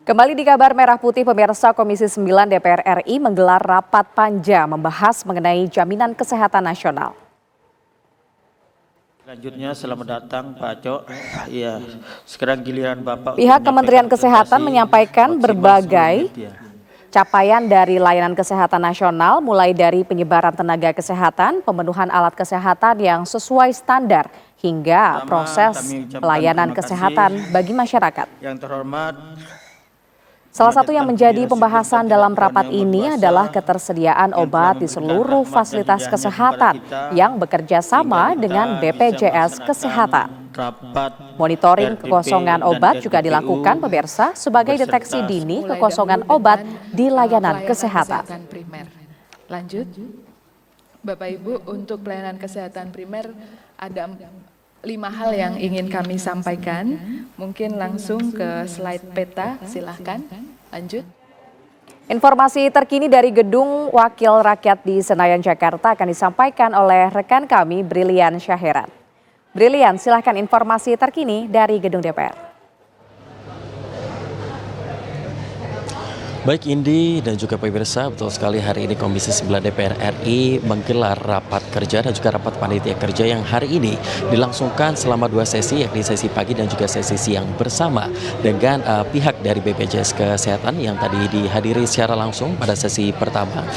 Kembali di kabar Merah Putih, pemirsa, Komisi 9 DPR RI menggelar rapat panja membahas mengenai jaminan kesehatan nasional. Selanjutnya selamat datang Pak Cok. Ya, sekarang giliran Bapak. Pihak Kementerian Kesehatan menyampaikan berbagai capaian dari layanan kesehatan nasional, mulai dari penyebaran tenaga kesehatan, pemenuhan alat kesehatan yang sesuai standar, hingga proses pelayanan kesehatan bagi masyarakat. Yang terhormat, salah satu yang menjadi pembahasan dalam rapat ini adalah ketersediaan obat di seluruh fasilitas kesehatan yang bekerja sama dengan BPJS Kesehatan. Monitoring kekosongan obat juga dilakukan, pemirsa, sebagai deteksi dini kekosongan obat di layanan kesehatan. Lanjut, Bapak Ibu, untuk pelayanan kesehatan primer ada 5 hal yang ingin kami sampaikan. Mungkin langsung ke slide peta, silahkan. Lanjut. Informasi terkini dari Gedung Wakil Rakyat di Senayan, Jakarta akan disampaikan oleh rekan kami, Brilian Syaheran. Brilian, silahkan informasi terkini dari Gedung DPR. Baik Indi dan juga pemirsa, betul sekali hari ini Komisi 9 DPR RI menggelar rapat kerja dan juga rapat panitia kerja yang hari ini dilangsungkan selama 2 sesi, yakni sesi pagi dan juga sesi siang bersama dengan pihak dari BPJS Kesehatan yang tadi dihadiri secara langsung pada sesi pertama,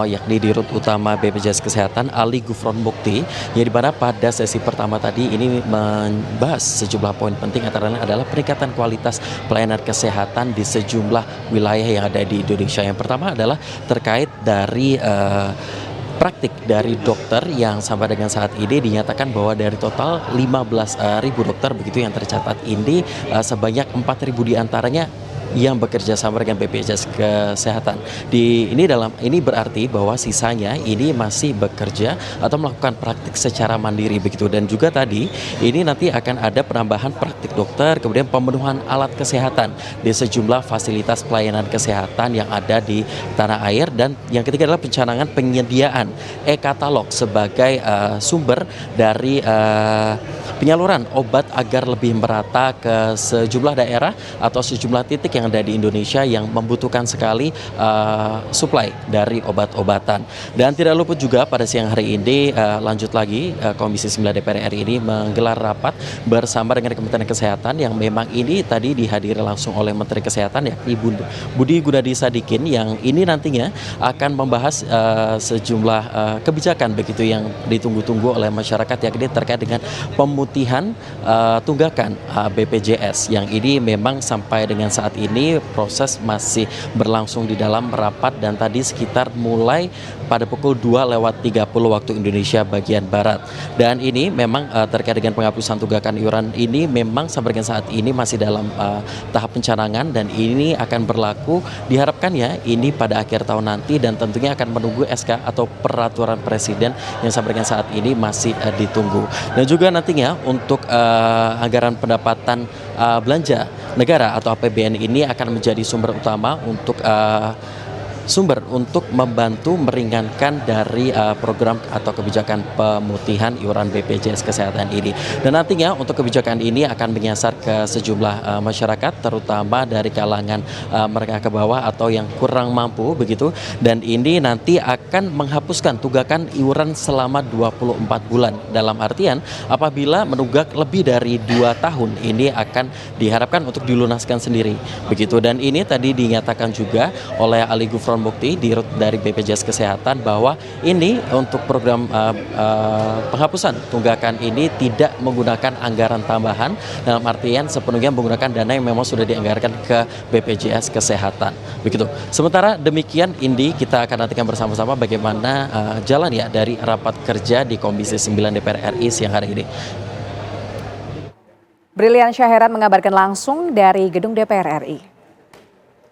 yakni Dirut Utama BPJS Kesehatan Ali Gufron Mukti, yang dimana pada sesi pertama tadi ini membahas sejumlah poin penting, antaranya adalah peningkatan kualitas pelayanan kesehatan di sejumlah wilayah yang ada di Indonesia. Yang pertama adalah terkait dari praktik dari dokter yang sampai dengan saat ini dinyatakan bahwa dari total 15.000 dokter begitu yang tercatat ini, sebanyak 4.000 diantaranya yang bekerja sama dengan BPJS Kesehatan. Ini berarti bahwa sisanya ini masih bekerja atau melakukan praktik secara mandiri begitu. Dan juga tadi ini nanti akan ada penambahan praktik dokter, kemudian pemenuhan alat kesehatan di sejumlah fasilitas pelayanan kesehatan yang ada di tanah air. Dan yang ketiga adalah pencanangan penyediaan e-katalog sebagai sumber dari penyaluran obat agar lebih merata ke sejumlah daerah atau sejumlah titik yang ada di Indonesia yang membutuhkan sekali suplai dari obat-obatan. Dan tidak luput juga pada siang hari ini, lanjut lagi, Komisi 9 DPR RI ini menggelar rapat bersama dengan Kementerian Kesehatan yang memang ini tadi dihadiri langsung oleh Menteri Kesehatan, yakni Budi Gunadi Sadikin, yang ini nantinya akan membahas sejumlah kebijakan begitu yang ditunggu-tunggu oleh masyarakat, yakni terkait dengan pemutihan tunggakan BPJS, yang ini memang sampai dengan saat ini proses masih berlangsung di dalam rapat, dan tadi sekitar mulai pada pukul 2:30 waktu Indonesia bagian Barat. Dan ini memang terkait dengan penghapusan tunggakan iuran ini memang sampai dengan saat ini masih dalam tahap pencanangan, dan ini akan berlaku diharapkan ya ini pada akhir tahun nanti, dan tentunya akan menunggu SK atau peraturan presiden yang sampai dengan saat ini masih ditunggu. Dan juga nantinya untuk anggaran pendapatan belanja negara atau APBN ini akan menjadi sumber utama untuk membantu meringankan dari program atau kebijakan pemutihan iuran BPJS Kesehatan ini. Dan nantinya untuk kebijakan ini akan menyasar ke sejumlah masyarakat, terutama dari kalangan mereka ke bawah atau yang kurang mampu begitu. Dan ini nanti akan menghapuskan tunggakan iuran selama 24 bulan. Dalam artian apabila menunggak lebih dari 2 tahun, ini akan diharapkan untuk dilunaskan sendiri begitu. Dan ini tadi dinyatakan juga oleh Ali Gufron Mukti Dirut dari BPJS Kesehatan bahwa ini untuk program penghapusan tunggakan ini tidak menggunakan anggaran tambahan, dalam artian sepenuhnya menggunakan dana yang memang sudah dianggarkan ke BPJS Kesehatan begitu. Sementara demikian, Indi, kita akan nantikan bersama-sama bagaimana jalan ya dari rapat kerja di Komisi 9 DPR RI siang hari ini. Brilian Syaheran mengabarkan langsung dari Gedung DPR RI.